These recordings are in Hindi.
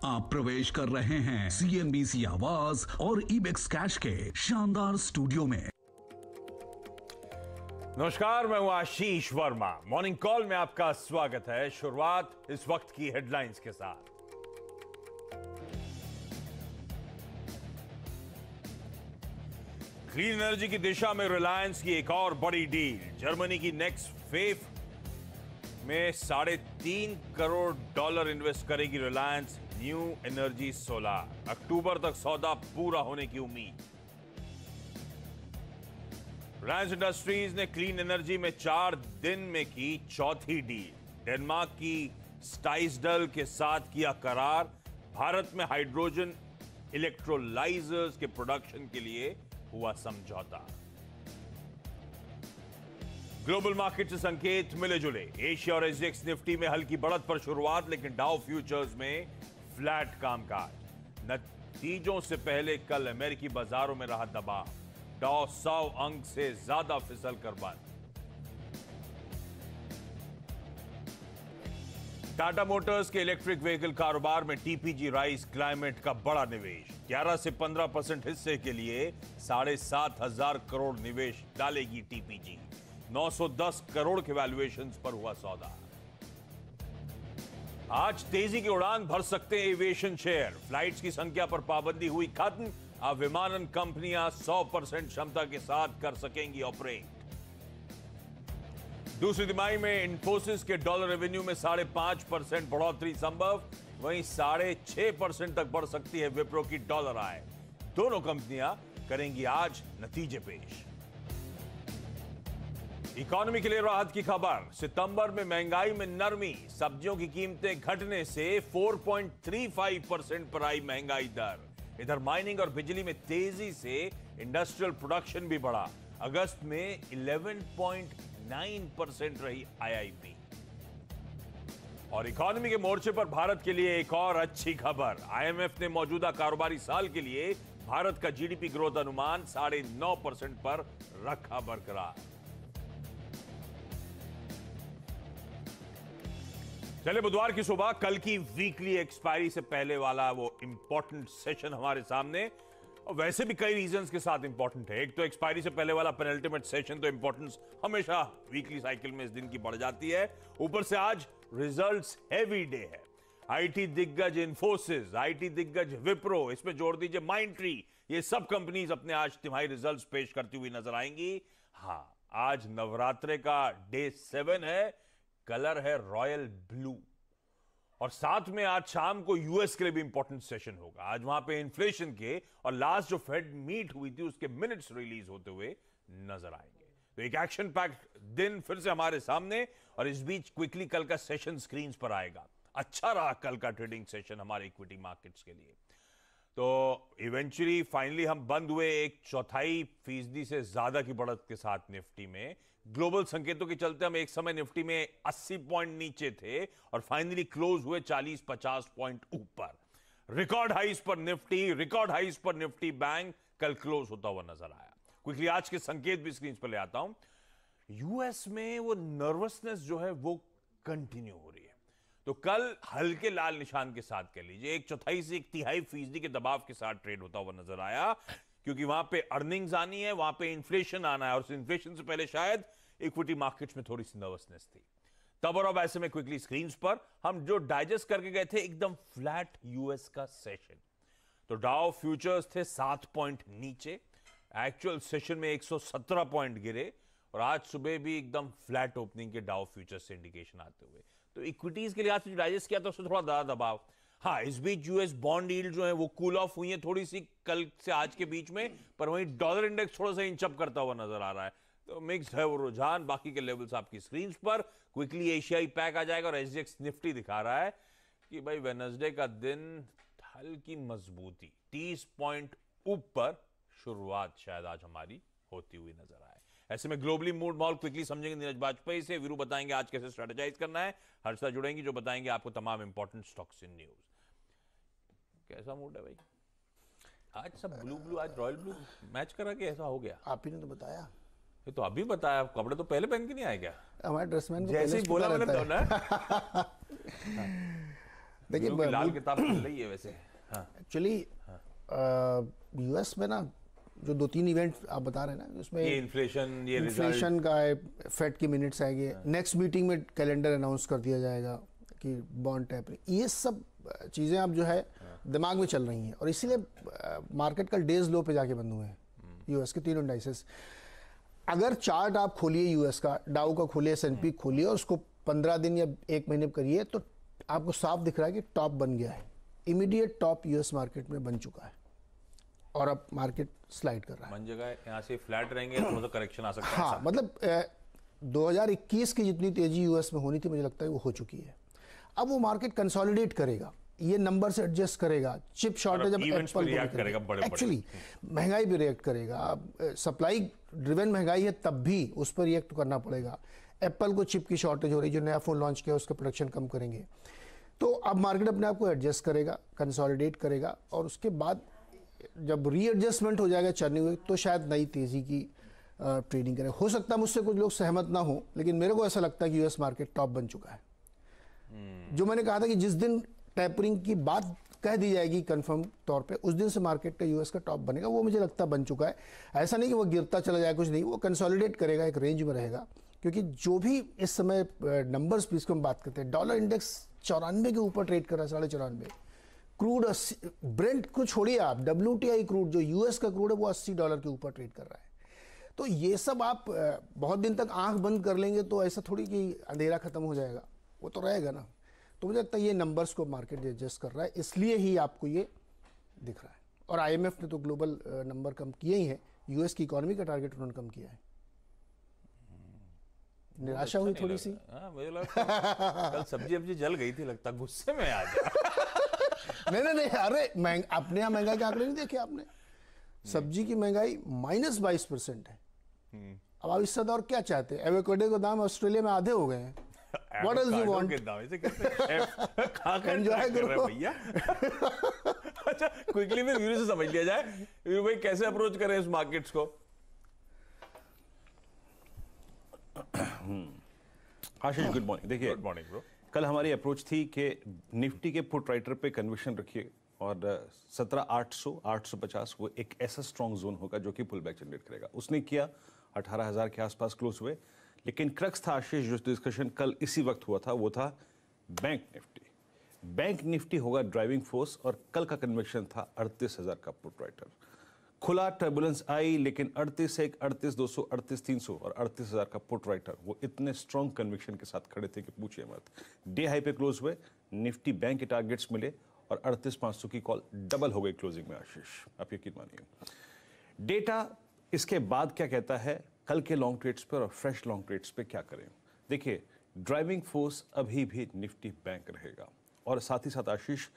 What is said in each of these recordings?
आप प्रवेश कर रहे हैं CNBC आवाज और इबेक्स कैश के शानदार स्टूडियो में। नमस्कार, मैं हूं आशीष वर्मा। मॉर्निंग कॉल में आपका स्वागत है। शुरुआत इस वक्त की हेडलाइंस के साथ। क्लीन एनर्जी की दिशा में रिलायंस की एक और बड़ी डील। जर्मनी की नेक्स्ट फेज में $3.5 करोड़ इन्वेस्ट करेगी रिलायंस न्यू एनर्जी सोलर। अक्टूबर तक सौदा पूरा होने की उम्मीद। रिलायंस इंडस्ट्रीज ने क्लीन एनर्जी में 4 दिन में की चौथी डील। डेनमार्क की स्टाइसडल के साथ किया करार। भारत में हाइड्रोजन इलेक्ट्रोलाइजर्स के प्रोडक्शन के लिए हुआ समझौता। ग्लोबल मार्केट से संकेत मिले जुले। एशिया और एसजेएक्स निफ्टी में हल्की बढ़त पर शुरुआत, लेकिन डाउ फ्यूचर्स में फ्लैट कामकाज। नतीजों से पहले कल अमेरिकी बाजारों में रहा दबाव। डाउ 100 अंक से ज्यादा फिसल कर बंद। टाटा मोटर्स के इलेक्ट्रिक व्हीकल कारोबार में टीपीजी राइस क्लाइमेट का बड़ा निवेश। 11 से 15% हिस्से के लिए 7,500 करोड़ निवेश डालेगी टीपीजी। 910 करोड़ के वैल्यूएशन पर हुआ सौदा। आज तेजी की उड़ान भर सकते हैं एविएशन शेयर। फ्लाइट्स की संख्या पर पाबंदी हुई खत्म। अब विमानन कंपनियां 100% क्षमता के साथ कर सकेंगी ऑपरेट। दूसरी तिमाही में इन्फोसिस के डॉलर रेवेन्यू में 5.5% बढ़ोतरी संभव। वहीं 6.5% तक बढ़ सकती है विप्रो की डॉलर आय। दोनों कंपनियां करेंगी आज नतीजे पेश। इकोनॉमी के लिए राहत की खबर। सितंबर में महंगाई में नरमी। सब्जियों की कीमतें घटने से 4.35% पर आई महंगाई दर। इधर माइनिंग और बिजली में तेजी से इंडस्ट्रियल प्रोडक्शन भी बढ़ा। अगस्त में 11.9% रही आईआईपी। और इकोनॉमी के मोर्चे पर भारत के लिए एक और अच्छी खबर। आईएमएफ ने मौजूदा कारोबारी साल के लिए भारत का जीडीपी ग्रोथ अनुमान 9.5% पर रखा बरकरार। चले बुधवार की सुबह, कल की वीकली एक्सपायरी से पहले वाला वो इंपॉर्टेंट सेशन हमारे सामने। और वैसे भी कई रीजंस के साथ इंपॉर्टेंट है। एक तो एक्सपायरी से पहले वाला पेनल्टीमेट सेशन, तो इंपॉर्टेंस हमेशा वीकली साइकिल में इस दिन की बढ़ जाती है। ऊपर से आज रिजल्ट्स हेवी डे है। आईटी दिग्गज इन्फोसिस, आईटी दिग्गज विप्रो, इसमें जोड़ दीजिए माइंडट्री, ये सब कंपनीज अपने आज तिमाही रिजल्ट्स पेश करती हुई नजर आएंगी। हां, आज नवरात्रे का डे 7 है। कलर है रॉयल ब्लू। और साथ में आज शाम को यूएस के लिए भी इंपॉर्टेंट सेशन होगा। आज वहां पे इन्फ्लेशन के और लास्ट जो फेड मीट हुई थी उसके मिनट्स रिलीज होते हुए नजर आएंगे। तो एक एक्शन पैक्ड दिन फिर से हमारे सामने। और इस बीच क्विकली कल का सेशन स्क्रीन पर आएगा। अच्छा रहा कल का ट्रेडिंग सेशन हमारे इक्विटी मार्केट्स के लिए। तो इवेंचुअली फाइनली हम बंद हुए 1/4% से ज्यादा की बढ़त के साथ निफ्टी में। ग्लोबल संकेतों के चलते हम एक समय निफ्टी में 80 पॉइंट नीचे थे और फाइनली क्लोज हुए 40-50 पॉइंट ऊपर। रिकॉर्ड हाइस पर निफ्टी, रिकॉर्ड हाइस पर निफ्टी बैंक कल क्लोज होता हुआ नजर आया। क्विकली आज के संकेत भी स्क्रीन पर ले आता हूं। यूएस में वो नर्वसनेस जो है वो कंटिन्यू हो रही है। तो कल हल्के लाल निशान के साथ कह लीजिए 1/4 से 1/3% के दबाव के साथ ट्रेड होता हुआ नजर आया, क्योंकि वहां पे अर्निंग्स आनी है, वहां पे इन्फ्लेशन आना है। और उस इन्फ्लेशन से पहले शायद इक्विटी मार्केट्स में थोड़ी सी नर्वसनेस थी। तब और अब ऐसे में क्विकली स्क्रीन पर हम जो डाइजेस्ट करके गए थे, एकदम फ्लैट यूएस का सेशन। तो डाउ फ्यूचर्स थे 7 पॉइंट नीचे। एक्चुअल सेशन में 117 पॉइंट गिरे। और आज सुबह भी एकदम फ्लैट ओपनिंग के डाउ फ्यूचर्स से इंडिकेशन आते हुए। तो इक्विटीज के लिए आज जो डाइजेस्ट किया था उससे थोड़ा ज्यादा दबाव। हाँ, इस बीच यूएस बॉन्ड यील्ड जो है वो कूल ऑफ हुई है थोड़ी सी कल से आज के बीच में। पर वहीं डॉलर इंडेक्स थोड़ा सा इंचअप करता हुआ नजर आ रहा है। तो मिक्स्ड है वो रुझान। बाकी के लेवल्स आपकी स्क्रीन पर। क्विकली एशियाई पैक आ जाएगा और एसजेएक्स निफ्टी दिखा रहा है कि भाई वेडनेसडे का दिन हल्की मजबूती 30 पॉइंट ऊपर शुरुआत शायद आज हमारी होती हुई नजर आए। ऐसे में ग्लोबली मूड माहौल क्विकली समझेंगे नीरज बाजपेयी से। वीरू बताएंगे आज कैसे स्ट्रेटेजाइज करना है। हर्षदा जुड़ेंगी जो बताएंगे आपको तमाम इंपॉर्टेंट स्टॉक्स इन न्यूज। कैसा मूड है भाई? आज सब ब्लू ब्लू, आज रॉयल ब्लू मैच करा के ऐसा हो गया। आप ही ने तो बताया। ये तो अभी बताया। कपड़े तो पहले पहन के नहीं आए क्या? हमारे ड्रेसमैन जैसे ही बोला मैंने तो ना। देखिए लाल किताब चल रही है वैसे। हाँ एक्चुअली यूएस में ना जो 2-3 इवेंट आप बता रहे हैं ना, उसमें ये इन्फ्लेशन, ये इन्फ्लेशन का है, फेड की मिनट्स आएंगे, नेक्स्ट मीटिंग में कैलेंडर अनाउंस कर दिया जाएगा कि बॉन्ड टैपरिंग, ये सब चीज़ें अब जो है दिमाग में चल रही हैं, और इसीलिए मार्केट कल डेज लो पे जाके बंद हुए हैं यूएस के तीनों इंडाइसेस। अगर चार्ट आप खोलिए यूएस का, डाउ का खोलिए, S&P खोलिए और उसको 15 दिन या 1 महीने करिए, तो आपको साफ दिख रहा है कि टॉप बन गया है, इमीडिएट टॉप यूएस मार्केट में बन चुका है, और अब मार्केट स्लाइड कर रहा है। बन जगह यहाँ से फ्लैट रहेंगे, थोड़ा सा करेक्शन आ सकता है। हाँ, मतलब 2021 की जितनी तेजी यूएस में होनी थी, मुझे लगता है वो हो चुकी है। अब वो मार्केट कंसोलिडेट करेगा, ये नंबर से एडजस्ट करेगा, चिप शॉर्टेज अब एप्पल रिएक्ट करेगा, बड़े एक्चुअली महंगाई भी रिएक्ट करेगा, सप्लाई ड्रिवन महंगाई है तब भी उस पर रिएक्ट करना पड़ेगा। एप्पल को चिप की शॉर्टेज हो रही, जो नया फोन लॉन्च किया उसका प्रोडक्शन कम करेंगे, तो अब मार्केट अपने आप को एडजस्ट करेगा, कंसोलिडेट करेगा, और उसके बाद जब रीएडजस्टमेंट हो जाएगा चलने हुए, तो शायद नई तेजी की ट्रेडिंग करें। हो सकता है मुझसे कुछ लोग सहमत ना हो, लेकिन मेरे को ऐसा लगता है कि यूएस मार्केट टॉप बन चुका है। जो मैंने कहा था कि जिस दिन टैपरिंग की बात कह दी जाएगी कंफर्म तौर पे, उस दिन से मार्केट का यूएस का टॉप बनेगा, वो मुझे लगता है बन चुका है। ऐसा नहीं कि वो गिरता चला जाए, कुछ नहीं, वो कंसोलिडेट करेगा, एक रेंज में रहेगा। क्योंकि जो भी इस समय नंबर्स पे इसको हम बात करते हैं, डॉलर इंडेक्स 94 के ऊपर ट्रेड कर रहा है, 94.5। क्रूड ब्रेंट को छोड़िए आप, WTI क्रूड जो यूएस का क्रूड है वो $80 के ऊपर ट्रेड कर रहा है। तो ये सब आप बहुत दिन तक आंख बंद कर लेंगे तो ऐसा थोड़ी कि अंधेरा खत्म हो जाएगा, वो तो रहेगा ना। तो मुझे लगता है ये नंबर्स को मार्केट एडजस्ट कर रहा है, इसलिए ही आपको ये दिख रहा है। और IMF ने तो ग्लोबल नंबर कम किए ही हैं, यूएस की इकोनॉमी का टारगेट उन्होंने कम किया है। निराशा हुई थोड़ी सी। मुझे लगता कल सब्जी जल गई थी, लगता गुस्से में आ गया। नहीं, अरे अपने यहाँ महंगाई के आंकड़े नहीं देखे आपने? सब्जी की महंगाई -22% है। अब आप इससे और क्या चाहते हैं? एवोकाडो के दाम ऑस्ट्रेलिया में आधे हो गए हैं। What else you want? Enjoy करो भैया। अच्छा, क्विकली में वीरू से समझ लिया जाए, वीरू भाई कैसे अप्रोच करें इस मार्केट्स को? आशीष, गुड मॉर्निंग। देखिए, गुड मॉर्निंग ब्रो। कल हमारी अप्रोच थी कि निफ्टी के पुट राइटर पे कन्विक्शन रखिए, और 17,800 850 वो एक ऐसा स्ट्रॉन्ग जोन होगा जो कि पुल बैक जनरेट करेगा। उसने किया, 18,000 के आसपास क्लोज हुए। लेकिन क्रक्स था आशीष, जो डिस्कशन कल इसी वक्त हुआ था, वो था बैंक निफ्टी। बैंक निफ्टी होगा ड्राइविंग फोर्स, और कल का कन्विक्शन था 38,000 का पुट राइटर। खुला टर्बुलेंस आई, लेकिन 38,100, 38,200, 38,300 और 38,000 का पुट राइटर वो इतने स्ट्रॉन्ग कन्विक्शन के साथ खड़े थे कि पूछिए मत। डे हाई पे क्लोज हुए, निफ्टी बैंक के टारगेट्स मिले, और 38,500 की कॉल डबल हो गई क्लोजिंग में आशीष, आप यकीन मानिए। डेटा इसके बाद क्या कहता है कल के लॉन्ग ट्रेड्स पर और फ्रेश लॉन्ग ट्रेड्स पे क्या करें? देखिए, ड्राइविंग फोर्स अभी भी निफ्टी बैंक रहेगा, और साथ ही साथ आशीष,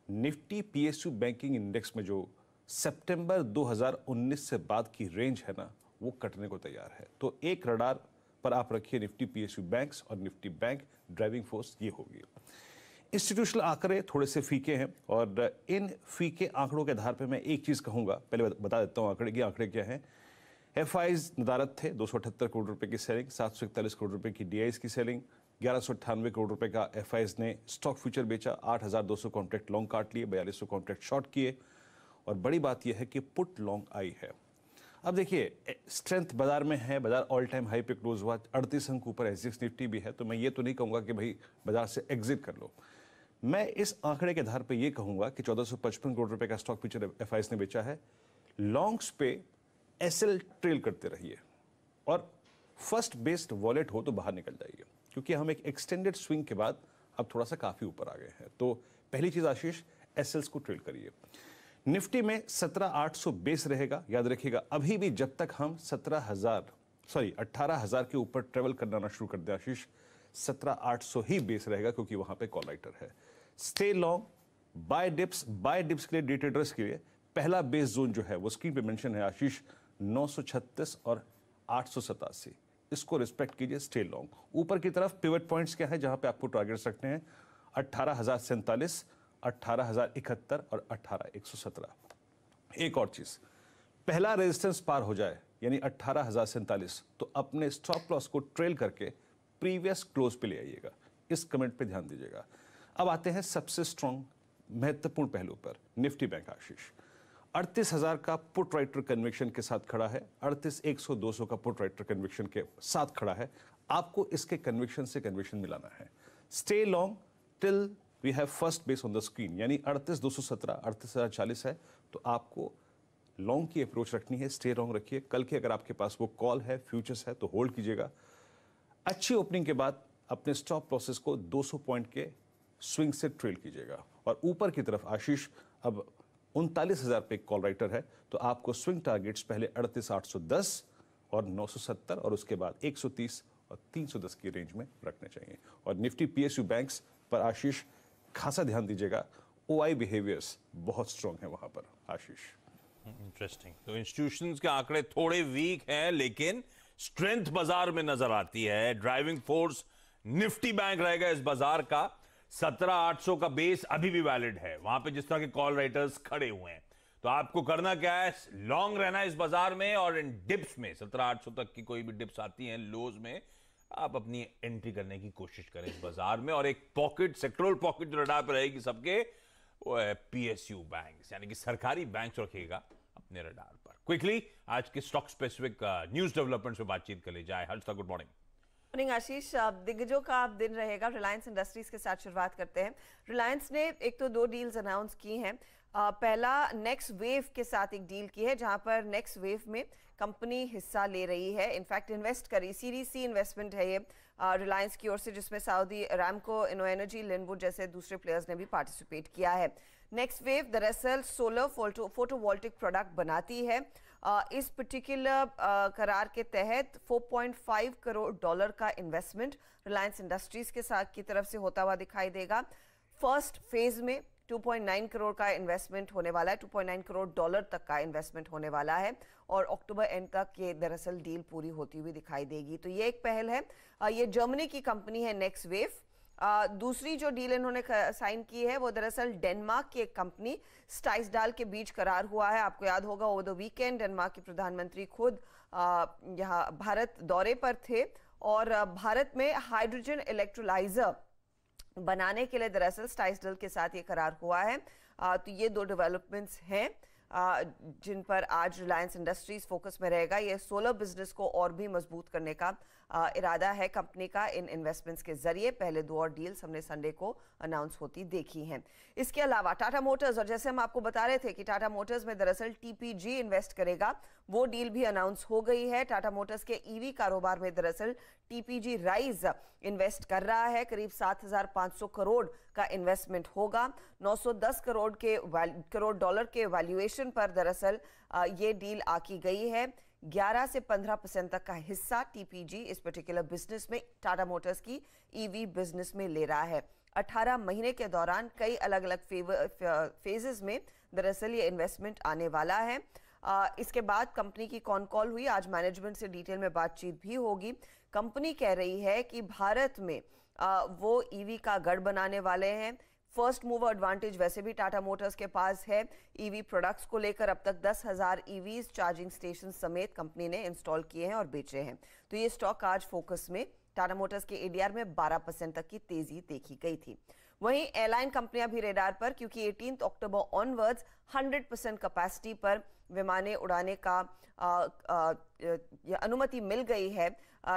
निफ्टी PSU बैंकिंग इंडेक्स में जो सितंबर 2019 से बाद की रेंज है ना, वो कटने को तैयार है। तो एक रडार पर आप रखिए निफ्टी PSU बैंक्स और निफ्टी बैंक ड्राइविंग फोर्स ये होगी। इंस्टीट्यूशनल आंकड़े थोड़े से फीके हैं, और इन फीके आंकड़ों के आधार पर मैं एक चीज कहूंगा, पहले बता देता हूं आंकड़े क्या हैं। FIs नदारत थे, 278 करोड़ रुपए की सेलिंग, 741 करोड़ रुपए की DIs की सेलिंग, 1198 करोड़ रुपए का FIs ने स्टॉक फ्यूचर बेचा, 8,200 कॉन्ट्रैक्ट लॉन्ग काट लिए, 4200 कॉन्ट्रैक्ट शॉर्ट किए, और बड़ी बात यह है कि पुट लॉन्ग आई है। अब देखिए, स्ट्रेंथ बाजार में है, बाजार ऑल टाइम हाई पे क्लोज हुआ, 38 अंक ऊपर SGX निफ्टी भी है, तो मैं ये तो नहीं कहूंगा कि भाई बाजार से एग्जिट कर लो। मैं इस आंकड़े के आधार पर यह कहूंगा कि 1455 करोड़ रुपए का स्टॉक फ्यूचर FIs ने बेचा है। लॉन्ग्स पे SL ट्रेल करते रहिए, और फर्स्ट बेस्ड वॉलेट हो तो बाहर निकल जाइए, क्योंकि हम एक एक्सटेंडेड स्विंग के बाद अब थोड़ा सा काफी ऊपर आ गए हैं। तो पहली चीज आशीष, SLs को ट्रेल करिए। निफ्टी में 17,800 बेस रहेगा, याद रखिएगा। अभी भी जब तक हम 18,000 के ऊपर ट्रेवल करना शुरू कर दें आशीष, 17,800 ही बेस रहेगा, क्योंकि वहां पे कॉल राइटर है। स्टे लॉन्ग, बाय डिप्स के लिए, डे ट्रेडर्स के लिए पहला बेस जोन जो है वो स्क्रीन पे मेंशन है आशीष, 936 और 887। इसको रिस्पेक्ट कीजिए, स्टे लॉन्ग। ऊपर की तरफ पिवट पॉइंट्स क्या है जहां पे आपको टारगेट्स रखने हैं? 18,047, 18,071 और 18,117। एक और चीज, पहला रेजिस्टेंस पार हो जाए यानी 18,047, तो अपने स्टॉप लॉस को ट्रेल करके प्रीवियस क्लोज पे ले आइएगा। इस कमेंट पे ध्यान दीजिएगा। अब आते हैं सबसे स्ट्रॉन्ग महत्वपूर्ण पहलू पर, निफ्टी बैंक आशीष 38,000 का पुट राइटर कन्विक्शन के साथ खड़ा है, 38,100 200 का पुट राइटर कन्विक्शन के साथ खड़ा है। आपको इसके कन्विक्शन से कन्विक्शन मिलाना है। Stay long till we have first base on the screen, यानी 38,217 38,040 है, तो आपको लॉन्ग की अप्रोच रखनी है। स्टे लॉन्ग रखिए। कल के अगर आपके पास वो कॉल है, फ्यूचर्स है, तो होल्ड कीजिएगा। अच्छी ओपनिंग के बाद अपने स्टॉप लॉसेस को 200 पॉइंट के स्विंग से ट्रेल कीजिएगा। और ऊपर की तरफ आशीष अब 39,000 पे कॉल राइटर है, तो आपको स्विंग टारगेट्स पहले 38,810 और 970 और उसके बाद 130 और 310 की रेंज में रखने चाहिए। और निफ्टी पीएसयू बैंक्स पर आशीष खासा ध्यान दीजिएगा। ओआई बिहेवियर्स बहुत स्ट्रांग है वहां पर आशीष। इंटरेस्टिंग। तो इंस्टीट्यूशंस के आंकड़े थोड़े वीक हैं, लेकिन स्ट्रेंथ बाजार में नजर आती है। ड्राइविंग फोर्स निफ्टी बैंक रहेगा इस बाजार का। 17,800 का बेस अभी भी वैलिड है, वहां पे जिस तरह के कॉल राइटर्स खड़े हुए हैं। तो आपको करना क्या है, लॉन्ग रहना है इस बाजार में। और इन डिप्स में 17,800 तक की कोई भी डिप्स आती हैं लोज में, आप अपनी एंट्री करने की कोशिश करें इस बाजार में। और एक पॉकेट, सेक्टरल पॉकेट जो रडार पर रहेगी सबके, वो है पीएसयू बैंक, यानी कि सरकारी बैंक रखिएगा अपने रडार पर। क्विकली आज के स्टॉक स्पेसिफिक न्यूज डेवलपमेंट पे बातचीत कर ली जाए। Harshada, good morning. मॉर्निंग आशीष। दिग्गजों का दिन रहेगा। रिलायंस इंडस्ट्रीज के साथ शुरुआत करते हैं। रिलायंस ने एक तो 2 डील्स अनाउंस की हैं। पहला नेक्स्ट वेव के साथ एक डील की है, जहां पर नेक्स्ट वेव में कंपनी हिस्सा ले रही है, इनफैक्ट इन्वेस्ट करी। सीरीज सी इन्वेस्टमेंट है ये रिलायंस की ओर से, जिसमें सऊदी अरामको, इनो एनर्जी, लिनवुड जैसे दूसरे प्लेयर्स ने भी पार्टिसिपेट किया है। नेक्स्ट वेव दरअसल सोलर फोटोवोल्टिक प्रोडक्ट बनाती है। इस पर्टिकुलर करार के तहत $4.5 करोड़ का इन्वेस्टमेंट रिलायंस इंडस्ट्रीज के साथ की तरफ से होता हुआ दिखाई देगा। फर्स्ट फेज में 2.9 करोड़ का इन्वेस्टमेंट होने वाला है, $2.9 करोड़ तक का इन्वेस्टमेंट होने वाला है। और अक्टूबर एंड तक ये दरअसल डील पूरी होती हुई दिखाई देगी। तो ये एक पहल है। ये जर्मनी की कंपनी है नेक्स्ट वेव। दूसरी जो डील इन्होंने साइन की है वो दरअसल डेनमार्क की एक कंपनी स्टाइसडाल के बीच करार हुआ है। आपको याद होगा ओवर द वीकेंड डेनमार्क के प्रधानमंत्री खुद यहाँ भारत दौरे पर थे और भारत में हाइड्रोजन इलेक्ट्रोलाइजर बनाने के लिए दरअसल स्टाइसडाल के साथ ये करार हुआ है। तो ये 2 डेवलपमेंट्स हैं जिन पर आज रिलायंस इंडस्ट्रीज फोकस में रहेगा। ये सोलर बिजनेस को और भी मजबूत करने का इरादा है कंपनी का इन इन्वेस्टमेंट्स के जरिए। पहले 2 और डील्स हमने संडे को अनाउंस होती देखी हैं। इसके अलावा टाटा मोटर्स, और जैसे हम आपको बता रहे थे कि टाटा मोटर्स में दरअसल टीपीजी इन्वेस्ट करेगा, वो डील भी अनाउंस हो गई है। टाटा मोटर्स के ईवी कारोबार में दरअसल टीपीजी राइज इन्वेस्ट कर रहा है। करीब 7,500 करोड़ का इन्वेस्टमेंट होगा। 910 करोड़ डॉलर के वैल्यूएशन पर दरअसल ये डील आकी गई है। 11 से 15% तक का हिस्सा टीपीजी इस पर्टिकुलर बिजनेस में, टाटा मोटर्स की ईवी बिजनेस में ले रहा है। 18 महीने के दौरान कई अलग अलग फेजेस में दरअसल ये इन्वेस्टमेंट आने वाला है। इसके बाद कंपनी की कॉन कॉल हुई, आज मैनेजमेंट से डिटेल में बातचीत भी होगी। कंपनी कह रही है कि भारत में वो ईवी का गढ़ बनाने वाले हैं। फर्स्ट मूवर एडवांटेज वैसे भी टाटा मोटर्स के पास है। ईवी प्रोडक्ट्स को लेकर अब तक 10,000 ईवीज चार्जिंग स्टेशन समेत कंपनी ने इंस्टॉल किए हैं और बेचे हैं। तो ये स्टॉक आज फोकस में। टाटा मोटर्स के एडीआर में 12% तक की तेजी देखी गई थी। वहीं एयरलाइन कंपनियां भी रेडार पर, क्योंकि 18 अक्टूबर ऑनवर्ड्स 100% कैपेसिटी पर विमानें उड़ाने का अनुमति मिल गई है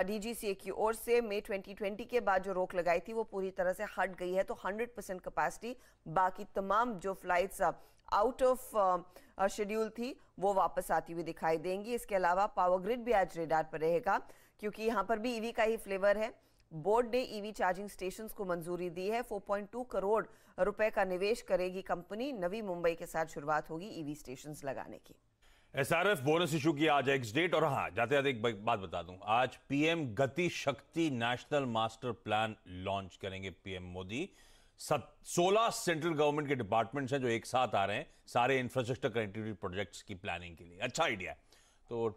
डीजीसीए की ओर से। मई 2020 के बाद जो रोक लगाई थी वो पूरी तरह से हट गई है। तो 100% कैपेसिटी, बाकी तमाम जो फ्लाइट्स आउट ऑफ शेड्यूल थी वो वापस आती हुई दिखाई देंगी। इसके अलावा पावर ग्रिड भी आज रेडार पर रहेगा, क्योंकि यहाँ पर भी ईवी का ही फ्लेवर है। बोर्ड ने ईवी चार्जिंग स्टेशंस को मंजूरी दी है। 4.2 करोड़ रुपए का निवेश करेगी कंपनी। नवी मुंबई के साथ शुरुआत होगी ईवी स्टेशंस लगाने की। एसआरएफ बोनस इशू की आज एक्स डेट। और हाँ, जाते जाते एक बात बता दूं, आज पीएम गति शक्ति नेशनल मास्टर प्लान लॉन्च करेंगे पीएम मोदी। 16 सेंट्रल गवर्नमेंट के डिपार्टमेंट्स हैं जो एक साथ आ रहे हैं सारे इंफ्रास्ट्रक्चर कनेक्टिविटी प्रोजेक्ट्स की प्लानिंग के लिए। अच्छा आइडिया है। तो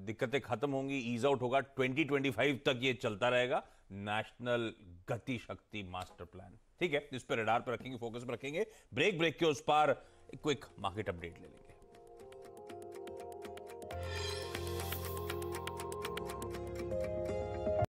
दिक्कतें खत्म होंगी, ईज आउट होगा। 2025 तक ये चलता रहेगा नेशनल गति शक्ति मास्टर प्लान। ठीक है, इस पर रडार पर रखेंगे, फोकस पर रखेंगे। ब्रेक के उस पार एक क्विक मार्केट अपडेट ले लेंगे।